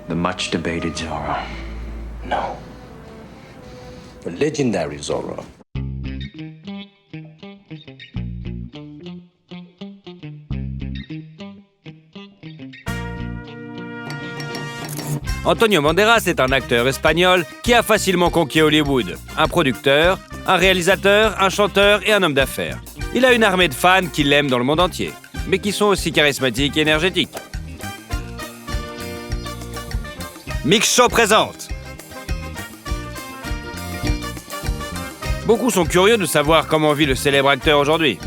The much debated Zorro. No. The legendary Zorro. Antonio Banderas est un acteur espagnol qui a facilement conquis Hollywood. Un producteur, un réalisateur, un chanteur et un homme d'affaires. Il a une armée de fans qui l'aiment dans le monde entier, mais qui sont aussi charismatiques et énergétiques. Mix Show présente. Beaucoup sont curieux de savoir comment vit le célèbre acteur aujourd'hui.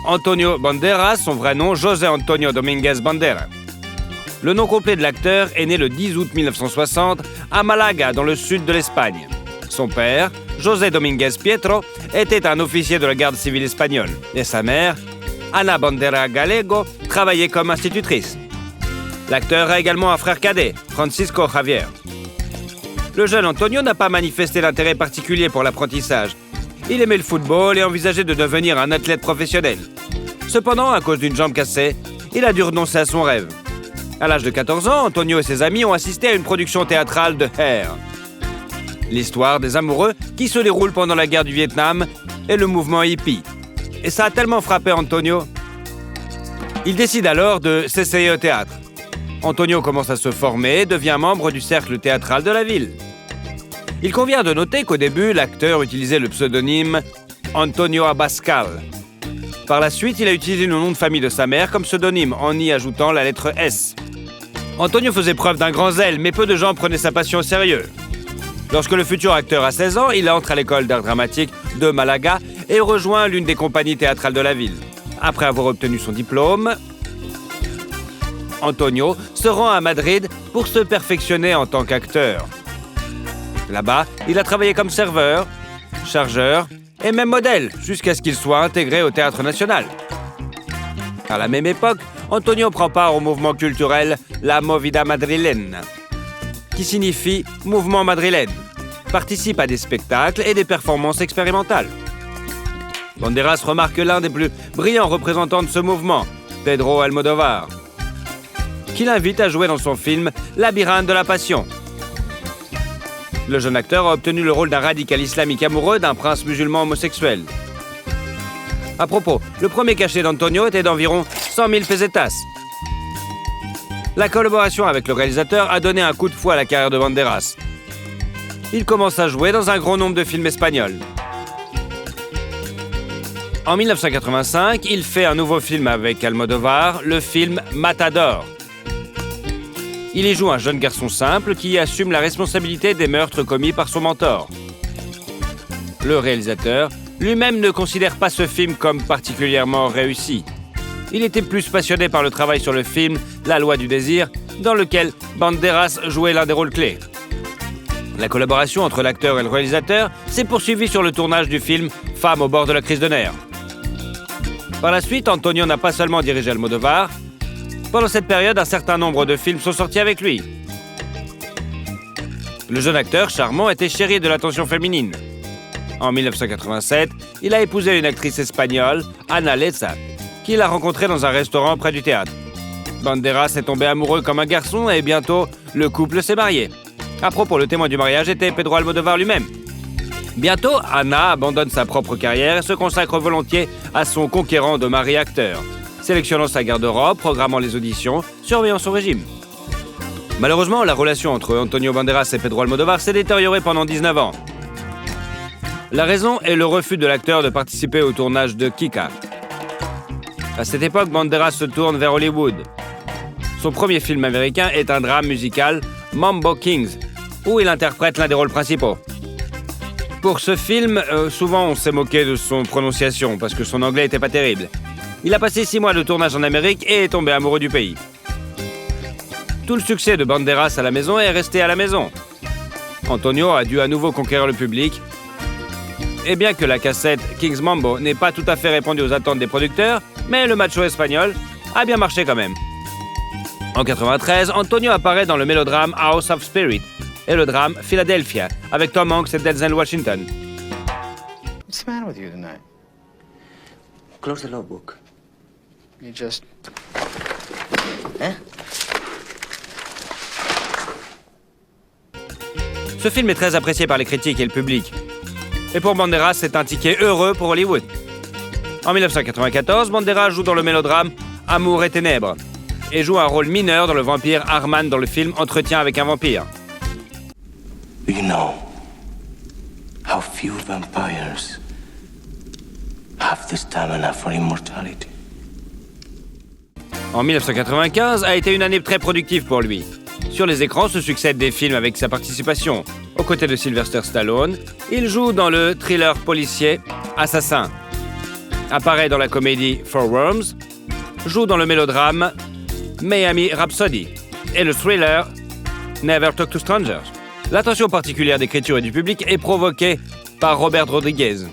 Antonio Banderas, son vrai nom, José Antonio Dominguez Bandera. Le nom complet de l'acteur est né le 10 août 1960 à Malaga, dans le sud de l'Espagne. Son père, José Dominguez Pietro, était un officier de la garde civile espagnole. Et sa mère, Ana Bandera Gallego, travaillait comme institutrice. L'acteur a également un frère cadet, Francisco Javier. Le jeune Antonio n'a pas manifesté d'intérêt particulier pour l'apprentissage. Il aimait le football et envisageait de devenir un athlète professionnel. Cependant, à cause d'une jambe cassée, il a dû renoncer à son rêve. À l'âge de 14 ans, Antonio et ses amis ont assisté à une production théâtrale de Hair. L'histoire des amoureux qui se déroule pendant la guerre du Vietnam et le mouvement hippie. Et ça a tellement frappé Antonio. Il décide alors de s'essayer au théâtre. Antonio commence à se former et devient membre du cercle théâtral de la ville. Il convient de noter qu'au début, l'acteur utilisait le pseudonyme Antonio Abascal. Par la suite, il a utilisé le nom de famille de sa mère comme pseudonyme en y ajoutant la lettre S. Antonio faisait preuve d'un grand zèle, mais peu de gens prenaient sa passion au sérieux. Lorsque le futur acteur a 16 ans, il entre à l'école d'art dramatique de Malaga et rejoint l'une des compagnies théâtrales de la ville. Après avoir obtenu son diplôme, Antonio se rend à Madrid pour se perfectionner en tant qu'acteur. Là-bas, il a travaillé comme serveur, chargeur et même modèle, jusqu'à ce qu'il soit intégré au Théâtre National. À la même époque, Antonio prend part au mouvement culturel La Movida Madrilène, qui signifie « mouvement madrilène », participe à des spectacles et des performances expérimentales. Banderas remarque l'un des plus brillants représentants de ce mouvement, Pedro Almodóvar, qui l'invite à jouer dans son film « Labyrinthe de la Passion ». Le jeune acteur a obtenu le rôle d'un radical islamique amoureux d'un prince musulman homosexuel. À propos, le premier cachet d'Antonio était d'environ 100 000 pesetas. La collaboration avec le réalisateur a donné un coup de fouet à la carrière de Banderas. Il commence à jouer dans un grand nombre de films espagnols. En 1985, il fait un nouveau film avec Almodóvar, le film Matador. Il y joue un jeune garçon simple qui assume la responsabilité des meurtres commis par son mentor. Le réalisateur lui-même ne considère pas ce film comme particulièrement réussi. Il était plus passionné par le travail sur le film La Loi du désir, dans lequel Banderas jouait l'un des rôles clés. La collaboration entre l'acteur et le réalisateur s'est poursuivie sur le tournage du film Femme au bord de la crise de nerfs. Par la suite, Antonio n'a pas seulement dirigé Almodóvar. Pendant cette période, un certain nombre de films sont sortis avec lui. Le jeune acteur charmant était chéri de l'attention féminine. En 1987, il a épousé une actrice espagnole, Ana Leza, qu'il a rencontrée dans un restaurant près du théâtre. Banderas est tombé amoureux comme un garçon et bientôt, le couple s'est marié. À propos, le témoin du mariage était Pedro Almodóvar lui-même. Bientôt, Ana abandonne sa propre carrière et se consacre volontiers à son conquérant de mari acteur, sélectionnant sa garde-robe, programmant les auditions, surveillant son régime. Malheureusement, la relation entre Antonio Banderas et Pedro Almodóvar s'est détériorée pendant 19 ans. La raison est le refus de l'acteur de participer au tournage de Kika. À cette époque, Banderas se tourne vers Hollywood. Son premier film américain est un drame musical, Mambo Kings, où il interprète l'un des rôles principaux. Pour ce film, souvent on s'est moqué de son prononciation parce que son anglais était pas terrible. Il a passé 6 mois de tournage en Amérique et est tombé amoureux du pays. Tout le succès de Banderas à la maison est resté à la maison. Antonio a dû à nouveau conquérir le public. Et bien que la cassette King's Mambo n'ait pas tout à fait répondu aux attentes des producteurs, mais le macho espagnol a bien marché quand même. En 1993, Antonio apparaît dans le mélodrame House of Spirit et le drame Philadelphia avec Tom Hanks et Denzel Washington. What's the matter with you tonight? Close the logbook. You just... Hein? Ce film est très apprécié par les critiques et le public. Et pour Banderas, c'est un ticket heureux pour Hollywood. En 1994, Banderas joue dans le mélodrame Amour et ténèbres et joue un rôle mineur dans le vampire Arman dans le film Entretien avec un vampire. Do you know how few vampires have the stamina for immortality? En 1995 a été une année très productive pour lui. Sur les écrans se succèdent des films avec sa participation. Aux côtés de Sylvester Stallone, il joue dans le thriller policier Assassin, apparaît dans la comédie Four Worms, joue dans le mélodrame Miami Rhapsody et le thriller Never Talk to Strangers. L'attention particulière d'écriture et du public est provoquée par Robert Rodriguez.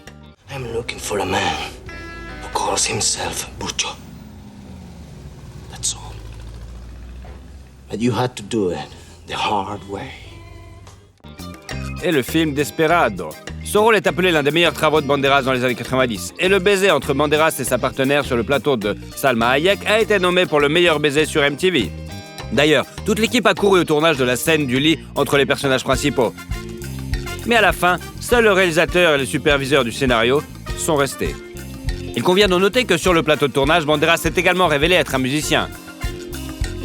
I'm looking for a man who calls himself Burcho. That's all. But you had to do it the hard way. Et le film Desperado. Ce rôle est appelé l'un des meilleurs travaux de Banderas dans les années 90. Et le baiser entre Banderas et sa partenaire sur le plateau de Salma Hayek a été nommé pour le meilleur baiser sur MTV. D'ailleurs, toute l'équipe a couru au tournage de la scène du lit entre les personnages principaux. Mais à la fin, seuls le réalisateur et le superviseur du scénario sont restés. Il convient de noter que sur le plateau de tournage, Banderas s'est également révélé être un musicien.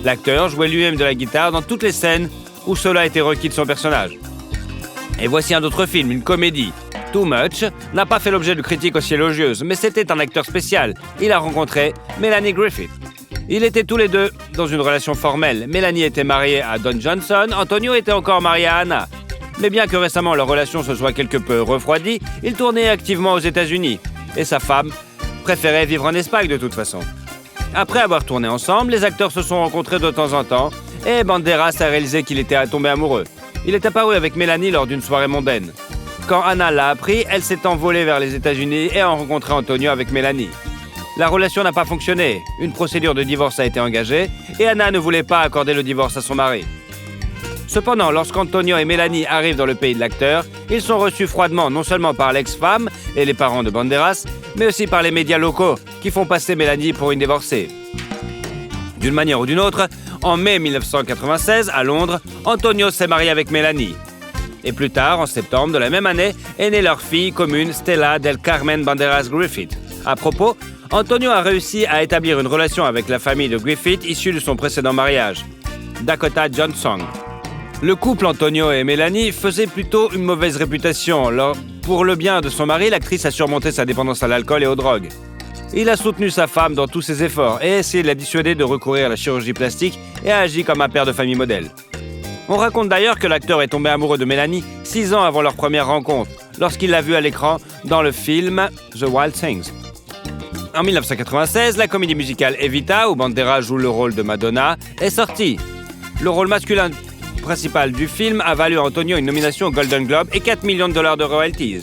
L'acteur jouait lui-même de la guitare dans toutes les scènes où cela a été requis de son personnage. Et voici un autre film, une comédie. Too Much n'a pas fait l'objet de critiques aussi élogieuses, mais c'était un acteur spécial. Il a rencontré Melanie Griffith. Ils étaient tous les deux dans une relation formelle. Melanie était mariée à Don Johnson, Antonio était encore marié à Anna. Mais bien que récemment leur relation se soit quelque peu refroidie, il tournait activement aux États-Unis. Et sa femme préférait vivre en Espagne de toute façon. Après avoir tourné ensemble, les acteurs se sont rencontrés de temps en temps et Banderas a réalisé qu'il était tombé amoureux. Il est apparu avec Mélanie lors d'une soirée mondaine. Quand Anna l'a appris, elle s'est envolée vers les États-Unis et a rencontré Antonio avec Mélanie. La relation n'a pas fonctionné. Une procédure de divorce a été engagée et Anna ne voulait pas accorder le divorce à son mari. Cependant, lorsqu'Antonio et Mélanie arrivent dans le pays de l'acteur, ils sont reçus froidement non seulement par l'ex-femme et les parents de Banderas, mais aussi par les médias locaux qui font passer Mélanie pour une divorcée. D'une manière ou d'une autre, en mai 1996, à Londres, Antonio s'est marié avec Mélanie. Et plus tard, en septembre de la même année, est née leur fille commune Stella del Carmen Banderas Griffith. À propos, Antonio a réussi à établir une relation avec la famille de Griffith issue de son précédent mariage, Dakota Johnson. Le couple Antonio et Mélanie faisait plutôt une mauvaise réputation. Alors, pour le bien de son mari, l'actrice a surmonté sa dépendance à l'alcool et aux drogues. Il a soutenu sa femme dans tous ses efforts et essayé de la dissuader de recourir à la chirurgie plastique et a agi comme un père de famille modèle. On raconte d'ailleurs que l'acteur est tombé amoureux de Mélanie 6 ans avant leur première rencontre, lorsqu'il l'a vue à l'écran dans le film The Wild Things. En 1996, la comédie musicale Evita, où Banderas joue le rôle de Madonna, est sortie. Le rôle masculin principal du film a valu à Antonio une nomination au Golden Globe et $4 millions de royalties.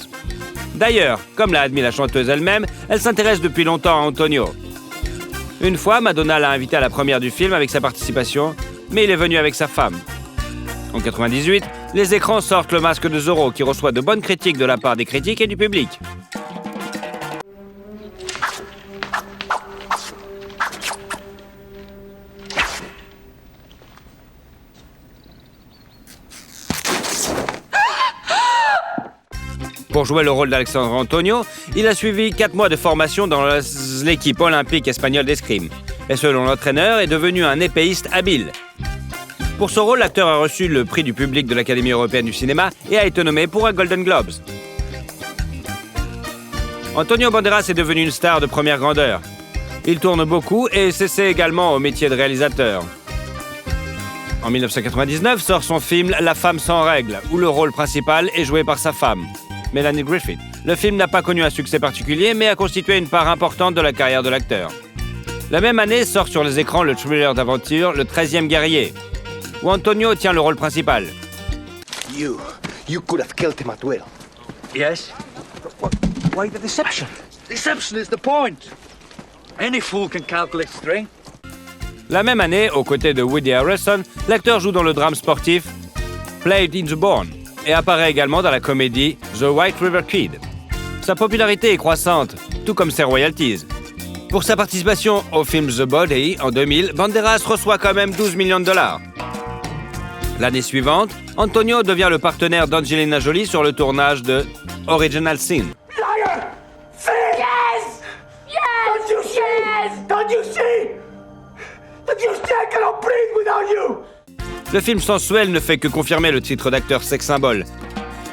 D'ailleurs, comme l'a admis la chanteuse elle-même, elle s'intéresse depuis longtemps à Antonio. Une fois, Madonna l'a invité à la première du film avec sa participation, mais il est venu avec sa femme. En 1998, les écrans sortent Le Masque de Zorro, qui reçoit de bonnes critiques de la part des critiques et du public. Pour jouer le rôle d'Alexandre Antonio, il a suivi 4 mois de formation dans l'équipe olympique espagnole d'escrime. Et selon l'entraîneur, est devenu un épéiste habile. Pour ce rôle, l'acteur a reçu le prix du public de l'Académie européenne du cinéma et a été nommé pour un Golden Globes. Antonio Banderas est devenu une star de première grandeur. Il tourne beaucoup et s'essaie également au métier de réalisateur. En 1999 sort son film La femme sans règles, où le rôle principal est joué par sa femme, Melanie Griffith. Le film n'a pas connu un succès particulier, mais a constitué une part importante de la carrière de l'acteur. La même année sort sur les écrans le thriller d'aventure Le 13e guerrier, où Antonio tient le rôle principal. You could have killed him at will. Yes? Why the deception? Deception is the point. Any fool can calculate strength. La même année, aux côtés de Woody Harrelson, l'acteur joue dans le drame sportif Played in the Born et apparaît également dans la comédie The White River Kid. Sa popularité est croissante, tout comme ses royalties. Pour sa participation au film The Body en 2000, Banderas reçoit quand même $12 millions. L'année suivante, Antonio devient le partenaire d'Angelina Jolie sur le tournage de Original Sin. Liar! Thief! Yes! Yes! Don't you see? Yes! Don't you see? Don't you see I cannot breathe without you? Le film sensuel ne fait que confirmer le titre d'acteur sex symbole.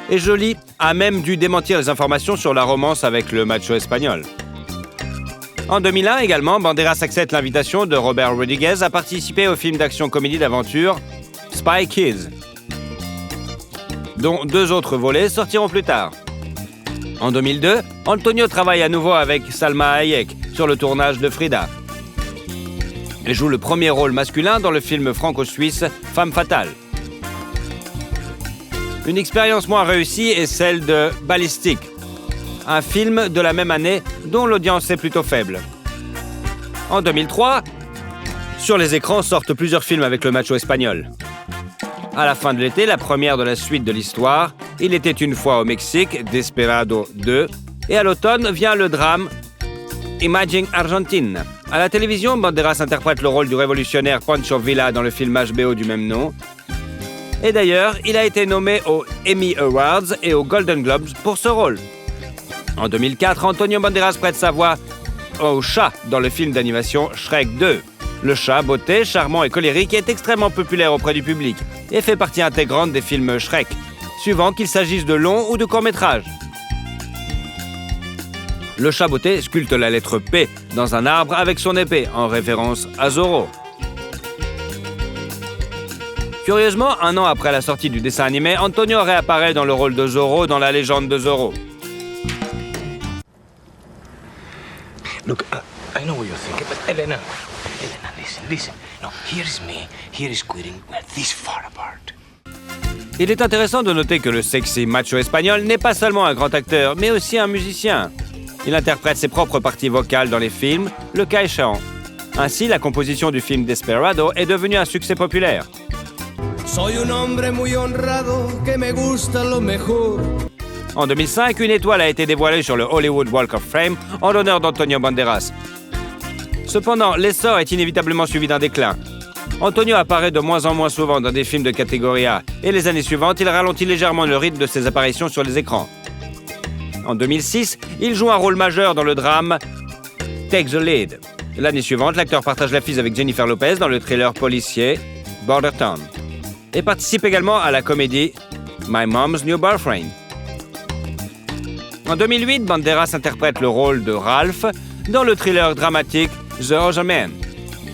Et Jolie a même dû démentir les informations sur la romance avec le macho espagnol. En 2001 également, Banderas accepte l'invitation de Robert Rodriguez à participer au film d'action-comédie d'aventure Spy Kids, dont 2 autres volets sortiront plus tard. En 2002, Antonio travaille à nouveau avec Salma Hayek sur le tournage de Frida. Elle joue le premier rôle masculin dans le film franco-suisse Femme fatale. Une expérience moins réussie est celle de Ballistic, un film de la même année dont l'audience est plutôt faible. En 2003, sur les écrans sortent plusieurs films avec le macho espagnol. À la fin de l'été, la première de la suite de l'histoire, Il était une fois au Mexique, Desperado 2, et à l'automne vient le drame Imagine Argentine. À la télévision, Banderas interprète le rôle du révolutionnaire Pancho Villa dans le film HBO du même nom. Et d'ailleurs, il a été nommé aux Emmy Awards et aux Golden Globes pour ce rôle. En 2004, Antonio Banderas prête sa voix au chat dans le film d'animation Shrek 2. Le chat, beauté, charmant et colérique, est extrêmement populaire auprès du public et fait partie intégrante des films Shrek, suivant qu'il s'agisse de longs ou de courts-métrages. Le chat beauté sculpte la lettre P dans un arbre avec son épée, en référence à Zorro. Curieusement, 1 an après la sortie du dessin animé, Antonio réapparaît dans le rôle de Zorro dans La légende de Zorro. Look, I know what you're thinking, but Elena, listen. No, here's me, here is quitting. We're this far apart. Il est intéressant de noter que le sexy macho espagnol n'est pas seulement un grand acteur, mais aussi un musicien. Il interprète ses propres parties vocales dans les films, le cas échéant. Ainsi, la composition du film Desperado est devenue un succès populaire. Soy un hombre muy honrado que me gusta lo mejor. En 2005, une étoile a été dévoilée sur le Hollywood Walk of Fame en l'honneur d'Antonio Banderas. Cependant, l'essor est inévitablement suivi d'un déclin. Antonio apparaît de moins en moins souvent dans des films de catégorie A, et les années suivantes, il ralentit légèrement le rythme de ses apparitions sur les écrans. En 2006, il joue un rôle majeur dans le drame Take the Lead. L'année suivante, l'acteur partage l'affiche avec Jennifer Lopez dans le thriller policier Border Town et participe également à la comédie My Mom's New Boyfriend. En 2008, Banderas interprète le rôle de Ralph dans le thriller dramatique The Other Man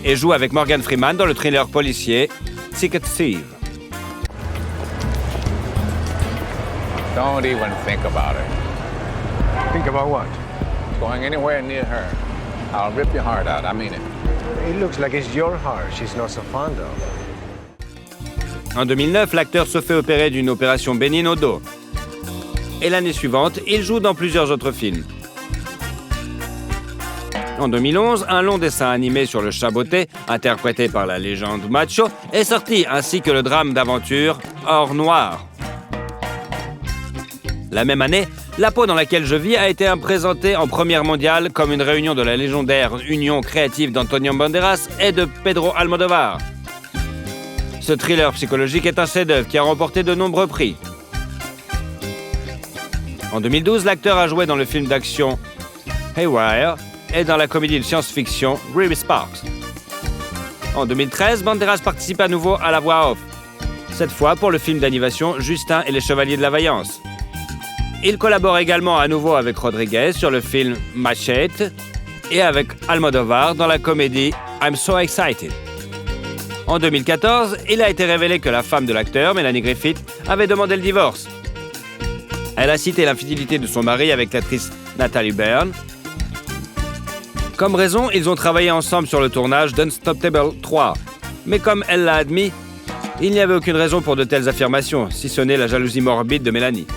et joue avec Morgan Freeman dans le thriller policier Ticket Thief. Don't even think about it. Think about what? Going anywhere near her. I'll rip your heart out. I mean it. It looks like it's your heart she's not so fond of. En 2009, l'acteur se fait opérer d'une opération bénigne au dos. Et l'année suivante, il joue dans plusieurs autres films. En 2011, un long dessin animé sur le chat beauté, interprété par la légende macho, est sorti, ainsi que le drame d'aventure Or Noir. La même année, La peau dans laquelle je vis a été présentée en première mondiale comme une réunion de la légendaire union créative d'Antonio Banderas et de Pedro Almodóvar. Ce thriller psychologique est un chef-d'œuvre qui a remporté de nombreux prix. En 2012, l'acteur a joué dans le film d'action Haywire et dans la comédie de science-fiction Ruby Sparks. En 2013, Banderas participe à nouveau à la voix off, cette fois pour le film d'animation Justin et les Chevaliers de la Vaillance. Il collabore également à nouveau avec Rodriguez sur le film Machete et avec Almodóvar dans la comédie I'm So Excited. En 2014, il a été révélé que la femme de l'acteur, Melanie Griffith, avait demandé le divorce. Elle a cité l'infidélité de son mari avec l'actrice Natalie Byrne. Comme raison, ils ont travaillé ensemble sur le tournage d'Unstoppable 3. Mais comme elle l'a admis, il n'y avait aucune raison pour de telles affirmations, si ce n'est la jalousie morbide de Mélanie.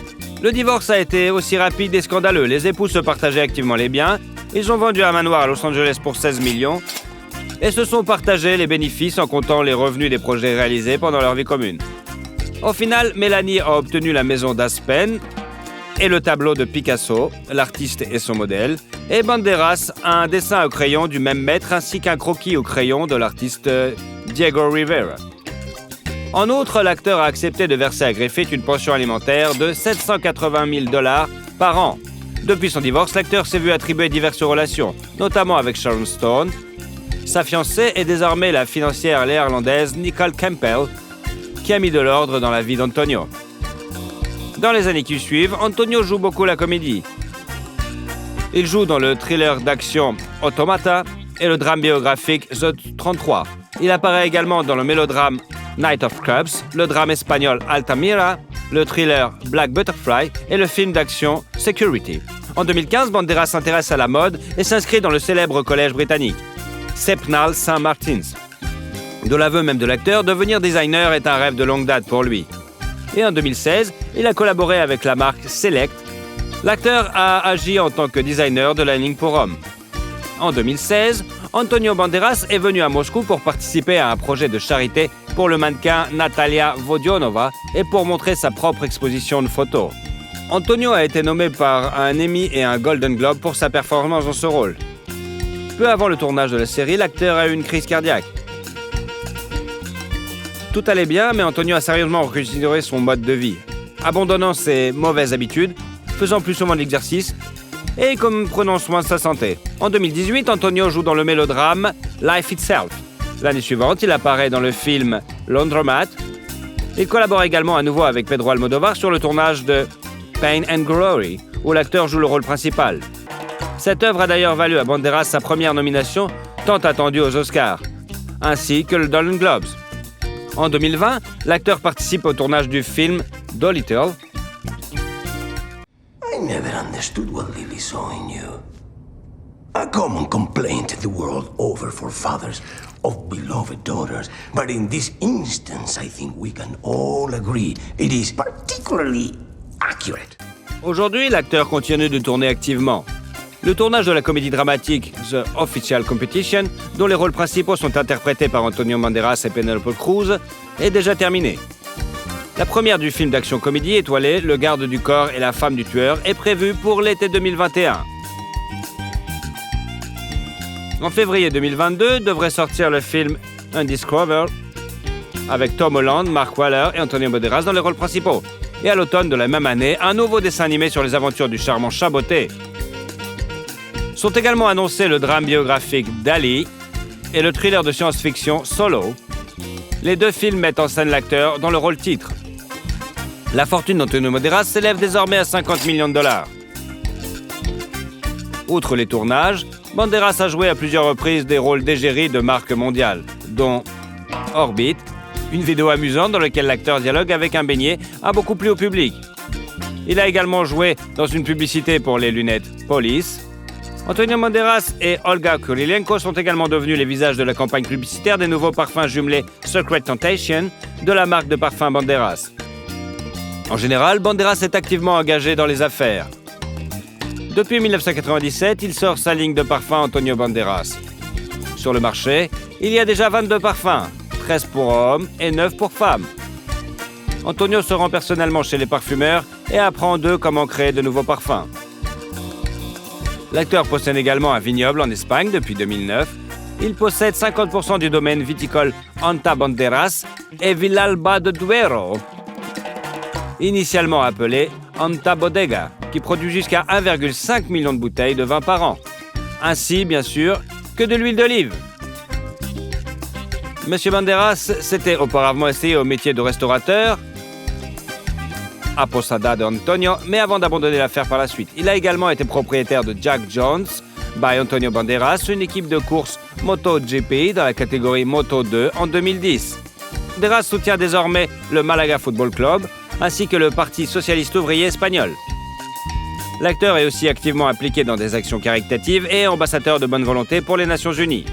Le divorce a été aussi rapide et scandaleux. Les époux se partageaient activement les biens. Ils ont vendu un manoir à Los Angeles pour 16 millions et se sont partagés les bénéfices en comptant les revenus des projets réalisés pendant leur vie commune. Au final, Mélanie a obtenu la maison d'Aspen et le tableau de Picasso, l'artiste et son modèle, et Banderas a un dessin au crayon du même maître ainsi qu'un croquis au crayon de l'artiste Diego Rivera. En outre, l'acteur a accepté de verser à Griffith une pension alimentaire de $780 000 par an. Depuis son divorce, l'acteur s'est vu attribuer diverses relations, notamment avec Sharon Stone. Sa fiancée est désormais la financière néerlandaise Nicole Campbell, qui a mis de l'ordre dans la vie d'Antonio. Dans les années qui suivent, Antonio joue beaucoup la comédie. Il joue dans le thriller d'action Automata et le drame biographique The 33. Il apparaît également dans le mélodrame Night of Clubs, le drame espagnol Altamira, le thriller Black Butterfly et le film d'action Security. En 2015, Banderas s'intéresse à la mode et s'inscrit dans le célèbre collège britannique, Sepnal St. Martin's. De l'aveu même de l'acteur, devenir designer est un rêve de longue date pour lui. Et en 2016, il a collaboré avec la marque Select. L'acteur a agi en tant que designer de la ligne pour hommes. En 2016, Antonio Banderas est venu à Moscou pour participer à un projet de charité pour le mannequin Natalia Vodionova et pour montrer sa propre exposition de photos. Antonio a été nommé par un Emmy et un Golden Globe pour sa performance dans ce rôle. Peu avant le tournage de la série, l'acteur a eu une crise cardiaque. Tout allait bien, mais Antonio a sérieusement reconsidéré son mode de vie, abandonnant ses mauvaises habitudes, faisant plus souvent de l'exercice et prenant soin de sa santé. En 2018, Antonio joue dans le mélodrame Life Itself. L'année suivante, il apparaît dans le film Laundromat. Il collabore également à nouveau avec Pedro Almodóvar sur le tournage de Pain and Glory, où l'acteur joue le rôle principal. Cette œuvre a d'ailleurs valu à Banderas sa première nomination, tant attendue aux Oscars, ainsi que le Golden Globes. En 2020, l'acteur participe au tournage du film Dolittle. I never understood what Lily saw in you. A common complaint the world over for fathers of beloved daughters. But in this instance, I think we can all agree it is particularly accurate. Aujourd'hui, l'acteur continue de tourner activement. Le tournage de la comédie dramatique The Official Competition, dont les rôles principaux sont interprétés par Antonio Banderas et Penélope Cruz, est déjà terminé. La première du film d'action-comédie étoilé Le garde du corps et la femme du tueur est prévue pour l'été 2021. En février 2022 devrait sortir le film Undiscovered avec Tom Holland, Mark Wahlberg et Antonio Banderas dans les rôles principaux. Et à l'automne de la même année, un nouveau dessin animé sur les aventures du charmant Chaboté. Sont également annoncés le drame biographique Dali et le thriller de science-fiction Solo. Les deux films mettent en scène l'acteur dans le rôle titre. La fortune d'Antonio Banderas s'élève désormais à $50 millions. Outre les tournages, Banderas a joué à plusieurs reprises des rôles d'égérie de marques mondiales, dont Orbit, une vidéo amusante dans laquelle l'acteur dialogue avec un beignet, a beaucoup plu au public. Il a également joué dans une publicité pour les lunettes Police. Antonio Banderas et Olga Kurylenko sont également devenus les visages de la campagne publicitaire des nouveaux parfums jumelés Secret Temptation de la marque de parfums Banderas. En général, Banderas est activement engagé dans les affaires. Depuis 1997, il sort sa ligne de parfums Antonio Banderas. Sur le marché, il y a déjà 22 parfums, 13 pour hommes et 9 pour femmes. Antonio se rend personnellement chez les parfumeurs et apprend d'eux comment créer de nouveaux parfums. L'acteur possède également un vignoble en Espagne depuis 2009. Il possède 50% du domaine viticole Anta Banderas et Villalba de Duero, initialement appelé Anta Bodega, qui produit jusqu'à 1,5 million de bouteilles de vin par an, ainsi bien sûr que de l'huile d'olive. Monsieur Banderas s'était auparavant essayé au métier de restaurateur à Posada de Antonio, mais avant d'abandonner l'affaire par la suite. Il a également été propriétaire de Jack Jones by Antonio Banderas, une équipe de course MotoGP dans la catégorie Moto 2 en 2010. Banderas soutient désormais le Malaga Football Club ainsi que le Parti socialiste ouvrier espagnol. L'acteur est aussi activement impliqué dans des actions caritatives et ambassadeur de bonne volonté pour les Nations Unies.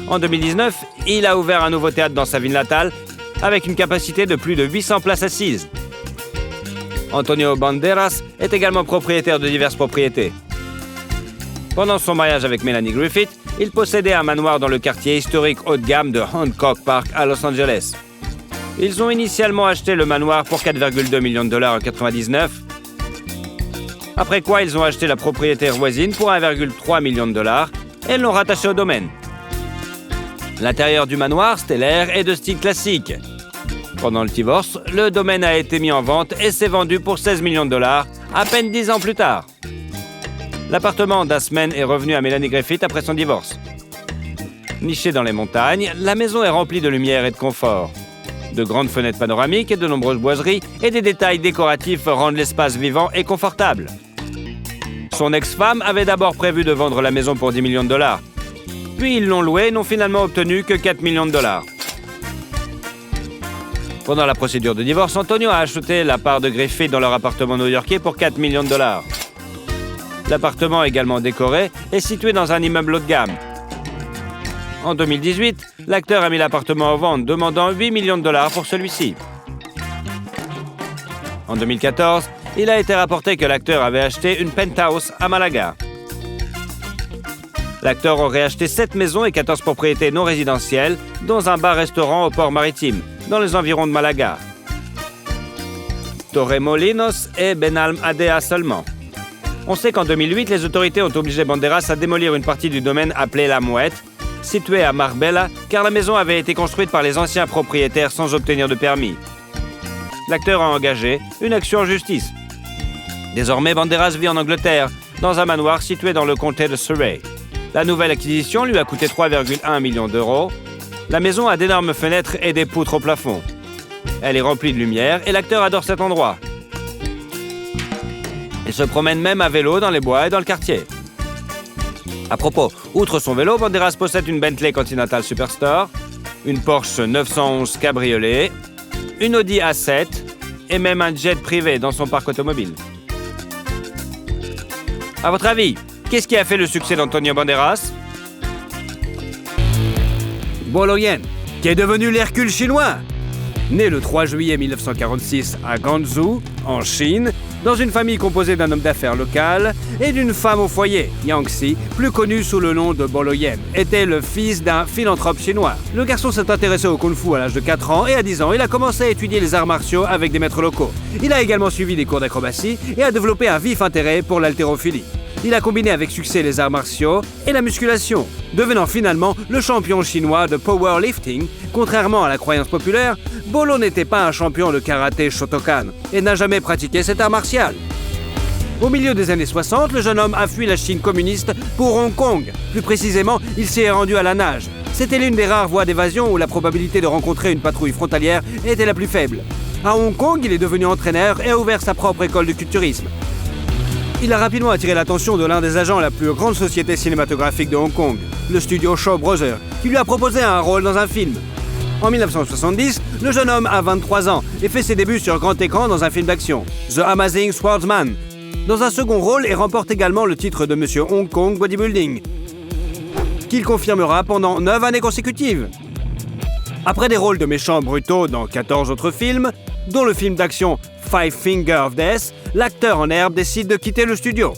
En 2019, il a ouvert un nouveau théâtre dans sa ville natale avec une capacité de plus de 800 places assises. Antonio Banderas est également propriétaire de diverses propriétés. Pendant son mariage avec Melanie Griffith, il possédait un manoir dans le quartier historique haut de gamme de Hancock Park à Los Angeles. Ils ont initialement acheté le manoir pour $4,2 millions en 1999, après quoi ils ont acheté la propriété voisine pour $1,3 million et l'ont rattaché au domaine. L'intérieur du manoir, stellaire, est de style classique. Pendant le divorce, le domaine a été mis en vente et s'est vendu pour 16 millions de dollars, à peine 10 ans plus tard. L'appartement d'Asman est revenu à Melanie Griffith après son divorce. Nichée dans les montagnes, la maison est remplie de lumière et de confort. De grandes fenêtres panoramiques et de nombreuses boiseries et des détails décoratifs rendent l'espace vivant et confortable. Son ex-femme avait d'abord prévu de vendre la maison pour 10 millions de dollars. Puis ils l'ont louée et n'ont finalement obtenu que 4 millions de dollars. Pendant la procédure de divorce, Antonio a acheté la part de Griffith dans leur appartement new-yorkais pour 4 millions de dollars. L'appartement, également décoré, est situé dans un immeuble haut de gamme. En 2018, l'acteur a mis l'appartement en vente, demandant 8 millions de dollars pour celui-ci. En 2014, il a été rapporté que l'acteur avait acheté une penthouse à Malaga. L'acteur aurait acheté 7 maisons et 14 propriétés non résidentielles, dont un bar-restaurant au port maritime, dans les environs de Malaga. Torremolinos et Benalmádena seulement. On sait qu'en 2008, les autorités ont obligé Banderas à démolir une partie du domaine appelé La Mouette, située à Marbella, car la maison avait été construite par les anciens propriétaires sans obtenir de permis. L'acteur a engagé une action en justice. Désormais, Banderas vit en Angleterre, dans un manoir situé dans le comté de Surrey. La nouvelle acquisition lui a coûté 3,1 millions d'euros. La maison a d'énormes fenêtres et des poutres au plafond. Elle est remplie de lumière et l'acteur adore cet endroit. Il se promène même à vélo dans les bois et dans le quartier. À propos, outre son vélo, Banderas possède une Bentley Continental Superstore, une Porsche 911 Cabriolet, une Audi A7 et même un jet privé dans son parc automobile. À votre avis, qu'est-ce qui a fait le succès d'Antonio Banderas? Bolo Yen, qui est devenu l'Hercule chinois. Né le 3 juillet 1946 à Guangzhou, en Chine, dans une famille composée d'un homme d'affaires local et d'une femme au foyer, Yang Xi, plus connu sous le nom de Bolo Yen, était le fils d'un philanthrope chinois. Le garçon s'est intéressé au kung-fu à l'âge de 4 ans et à 10 ans, il a commencé à étudier les arts martiaux avec des maîtres locaux. Il a également suivi des cours d'acrobatie et a développé un vif intérêt pour l'haltérophilie. Il a combiné avec succès les arts martiaux et la musculation, devenant finalement le champion chinois de powerlifting. Contrairement à la croyance populaire, Bolo n'était pas un champion de karaté Shotokan et n'a jamais pratiqué cet art martial. Au milieu des années 60, le jeune homme a fui la Chine communiste pour Hong Kong. Plus précisément, il s'y est rendu à la nage. C'était l'une des rares voies d'évasion où la probabilité de rencontrer une patrouille frontalière était la plus faible. À Hong Kong, il est devenu entraîneur et a ouvert sa propre école de culturisme. Il a rapidement attiré l'attention de l'un des agents de la plus grande société cinématographique de Hong Kong, le studio Shaw Brothers, qui lui a proposé un rôle dans un film. En 1970, le jeune homme a 23 ans et fait ses débuts sur grand écran dans un film d'action, The Amazing Swordsman, dans un second rôle et remporte également le titre de Monsieur Hong Kong Bodybuilding, qu'il confirmera pendant 9 années consécutives. Après des rôles de méchants brutaux dans 14 autres films, dont le film d'action Five Finger of Death, l'acteur en herbe décide de quitter le studio.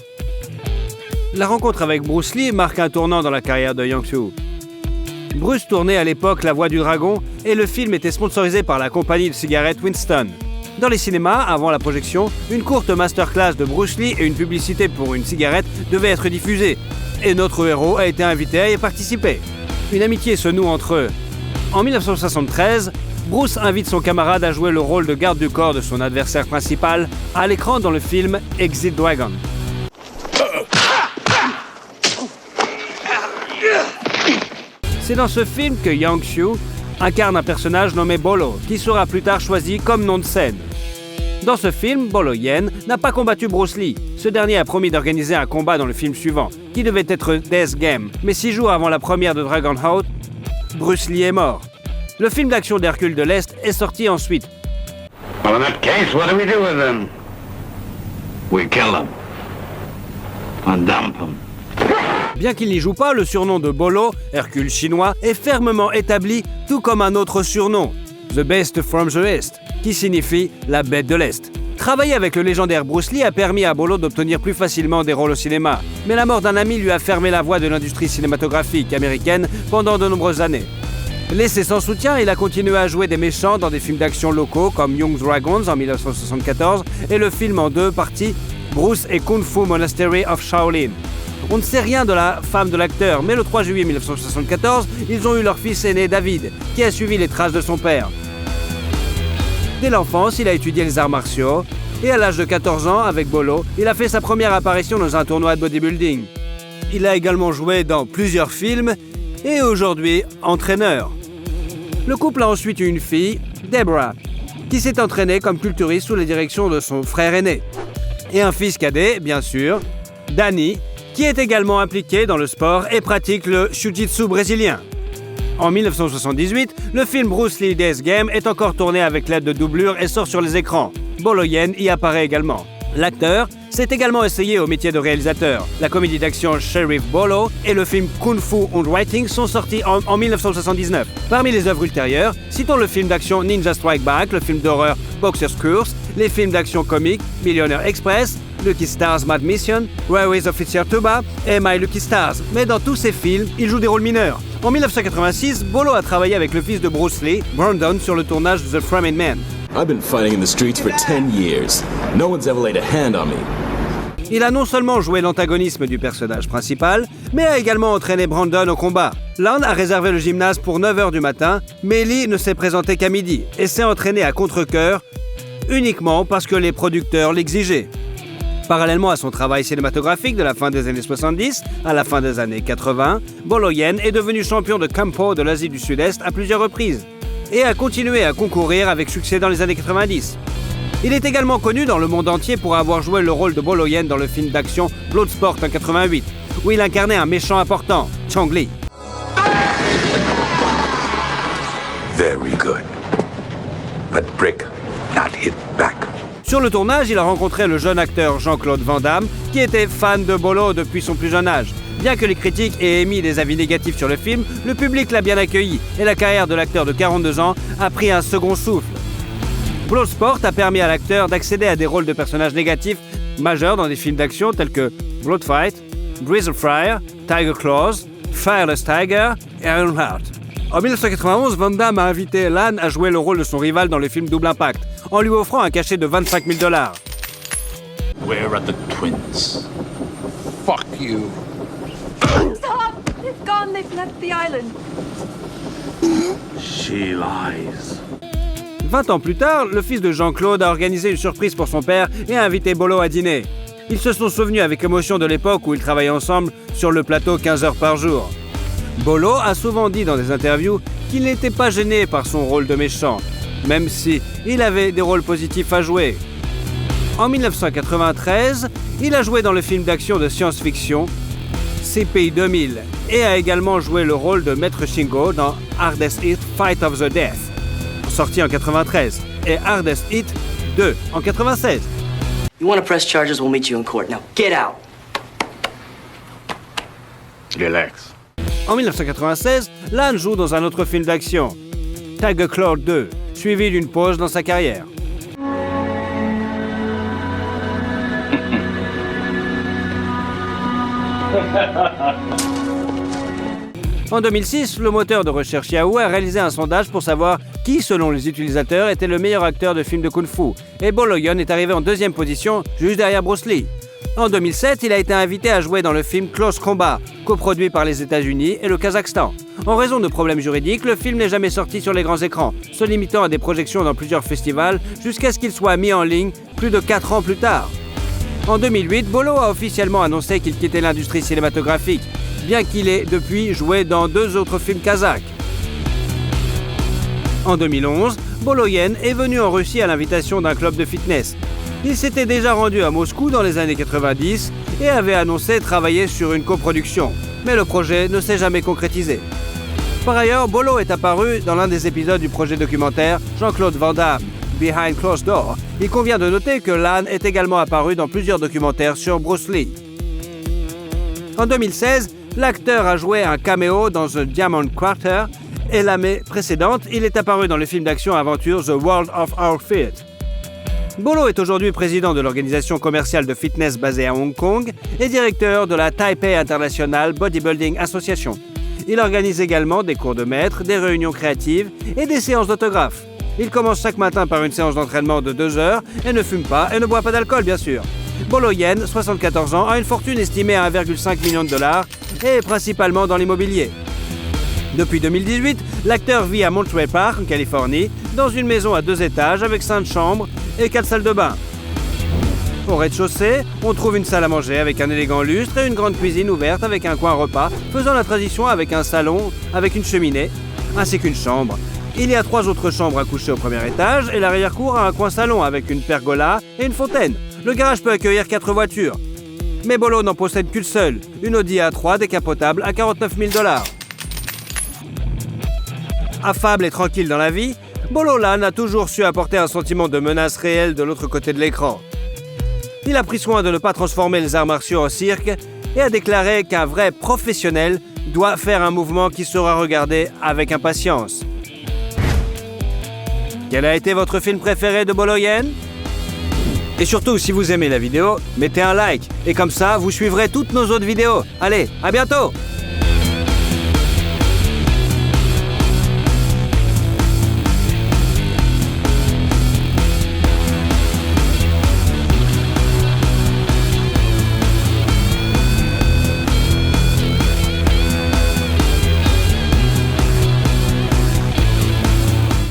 La rencontre avec Bruce Lee marque un tournant dans la carrière de Yang Xu. Bruce tournait à l'époque La Voix du Dragon et le film était sponsorisé par la compagnie de cigarettes Winston. Dans les cinémas, avant la projection, une courte masterclass de Bruce Lee et une publicité pour une cigarette devaient être diffusées. Et notre héros a été invité à y participer. Une amitié se noue entre eux. En 1973, Bruce invite son camarade à jouer le rôle de garde du corps de son adversaire principal à l'écran dans le film Exit Dragon. C'est dans ce film que Yang Xu incarne un personnage nommé Bolo, qui sera plus tard choisi comme nom de scène. Dans ce film, Bolo Yen n'a pas combattu Bruce Lee. Ce dernier a promis d'organiser un combat dans le film suivant, qui devait être Death Game. Mais 6 jours avant la première de Dragonheart, Bruce Lee est mort. Le film d'action d'Hercule de l'Est est sorti ensuite. Well, in that case, what do we do with them? We kill them. And dump them. Bien qu'il n'y joue pas, le surnom de Bolo, Hercule chinois, est fermement établi, tout comme un autre surnom, The Beast from the East, qui signifie la bête de l'Est. Travailler avec le légendaire Bruce Lee a permis à Bolo d'obtenir plus facilement des rôles au cinéma, mais la mort d'un ami lui a fermé la voie de l'industrie cinématographique américaine pendant de nombreuses années. Laissé sans soutien, il a continué à jouer des méchants dans des films d'action locaux comme Young Dragons en 1974 et le film en 2 parties Bruce et Kung Fu Monastery of Shaolin. On ne sait rien de la femme de l'acteur, mais le 3 juillet 1974, ils ont eu leur fils aîné David, qui a suivi les traces de son père. Dès l'enfance, il a étudié les arts martiaux et à l'âge de 14 ans, avec Bolo, il a fait sa première apparition dans un tournoi de bodybuilding. Il a également joué dans plusieurs films et est aujourd'hui entraîneur. Le couple a ensuite eu une fille, Deborah, qui s'est entraînée comme culturiste sous la direction de son frère aîné. Et un fils cadet, bien sûr, Danny, qui est également impliqué dans le sport et pratique le jiu-jitsu brésilien. En 1978, le film Bruce Lee Death Game est encore tourné avec l'aide de doublures et sort sur les écrans. Bolo Yen y apparaît également. L'acteur s'est également essayé au métier de réalisateur. La comédie d'action Sheriff Bolo et le film Kung Fu and Writing sont sortis en 1979. Parmi les œuvres ultérieures, citons le film d'action Ninja Strike Back, le film d'horreur Boxer's Curse, les films d'action comique Millionaire Express, Lucky Stars Mad Mission, Railways Officer Tuba et My Lucky Stars. Mais dans tous ces films, il joue des rôles mineurs. En 1986, Bolo a travaillé avec le fils de Bruce Lee, Brandon, sur le tournage de The Framing Man. I've been fighting in the streets for 10 years. No one's ever laid a hand on me. Il a non seulement joué l'antagonisme du personnage principal, mais a également entraîné Brandon au combat. Lan a réservé le gymnase pour 9h du matin, mais Lee ne s'est présenté qu'à midi et s'est entraîné à contre-cœur uniquement parce que les producteurs l'exigeaient. Parallèlement à son travail cinématographique de la fin des années 70 à la fin des années 80, Bolo Yen est devenu champion de Kempo de l'Asie du Sud-Est à plusieurs reprises et a continué à concourir avec succès dans les années 90. Il est également connu dans le monde entier pour avoir joué le rôle de Bolo Yen dans le film d'action Bloodsport en 88, où il incarnait un méchant important, Chong Li. Very good. But brick not hit back. Sur le tournage, il a rencontré le jeune acteur Jean-Claude Van Damme, qui était fan de Bolo depuis son plus jeune âge. Bien que les critiques aient émis des avis négatifs sur le film, le public l'a bien accueilli et la carrière de l'acteur de 42 ans a pris un second souffle. Bloodsport a permis à l'acteur d'accéder à des rôles de personnages négatifs majeurs dans des films d'action tels que Bloodfight, Grizzly Fire, Tiger Claws, Fireless Tiger et Ironheart. En 1991, Van Damme a invité Lan à jouer le rôle de son rival dans le film Double Impact, en lui offrant un cachet de $25 000. Where are the twins? Fuck you. Stop! They've gone. They've left the island. She lies. 20 ans plus tard, le fils de Jean-Claude a organisé une surprise pour son père et a invité Bolo à dîner. Ils se sont souvenus avec émotion de l'époque où ils travaillaient ensemble sur le plateau 15 heures par jour. Bolo a souvent dit dans des interviews qu'il n'était pas gêné par son rôle de méchant, même si il avait des rôles positifs à jouer. En 1993, il a joué dans le film d'action de science-fiction CPI 2000 et a également joué le rôle de Maître Shingo dans Hardest Hit Fight of the Death, sorti en 93, et Hardest Hit 2 en 96. You want to press charges, we'll meet you in court. Now, get out. Relax. En 1996, Lan joue dans un autre film d'action, Tiger Claw 2, suivi d'une pause dans sa carrière. En 2006, le moteur de recherche Yahoo a réalisé un sondage pour savoir qui, selon les utilisateurs, était le meilleur acteur de film de Kung Fu. Et Bolo Yen est arrivé en deuxième position, juste derrière Bruce Lee. En 2007, il a été invité à jouer dans le film Close Combat, coproduit par les États-Unis et le Kazakhstan. En raison de problèmes juridiques, le film n'est jamais sorti sur les grands écrans, se limitant à des projections dans plusieurs festivals jusqu'à ce qu'il soit mis en ligne plus de 4 ans plus tard. En 2008, Bolo a officiellement annoncé qu'il quittait l'industrie cinématographique, bien qu'il ait depuis joué dans 2 autres films kazakhs. En 2011, Bolo Yen est venu en Russie à l'invitation d'un club de fitness. Il s'était déjà rendu à Moscou dans les années 90 et avait annoncé travailler sur une coproduction, mais le projet ne s'est jamais concrétisé. Par ailleurs, Bolo est apparu dans l'un des épisodes du projet documentaire Jean-Claude Van Damme, Behind Closed Door. Il convient de noter que Lan est également apparu dans plusieurs documentaires sur Bruce Lee. En 2016, l'acteur a joué un caméo dans The Diamond Quarter et l'année précédente, il est apparu dans le film d'action-aventure The World of Our Feet. Bolo est aujourd'hui président de l'organisation commerciale de fitness basée à Hong Kong et directeur de la Taipei International Bodybuilding Association. Il organise également des cours de maître, des réunions créatives et des séances d'autographes. Il commence chaque matin par une séance d'entraînement de 2 heures et ne fume pas et ne boit pas d'alcool, bien sûr. Bolo Yen, 74 ans, a une fortune estimée à 1,5 million de dollars et est principalement dans l'immobilier. Depuis 2018, l'acteur vit à Monterey Park, en Californie, dans une maison à 2 étages avec 5 chambres et 4 salles de bain. Au rez-de-chaussée, on trouve une salle à manger avec un élégant lustre et une grande cuisine ouverte avec un coin repas, faisant la transition avec un salon avec une cheminée, ainsi qu'une chambre. Il y a 3 autres chambres à coucher au premier étage et l'arrière-cour a un coin salon avec une pergola et une fontaine. Le garage peut accueillir 4 voitures. Mais Bolo n'en possède qu'une seule, une Audi A3 décapotable à 49 000 $. Affable et tranquille dans la vie, Bolo Lan a toujours su apporter un sentiment de menace réelle de l'autre côté de l'écran. Il a pris soin de ne pas transformer les arts martiaux en cirque et a déclaré qu'un vrai professionnel doit faire un mouvement qui sera regardé avec impatience. Quel a été votre film préféré de Bolo Yen? Et surtout, si vous aimez la vidéo, mettez un like. Et comme ça, vous suivrez toutes nos autres vidéos. Allez, à bientôt!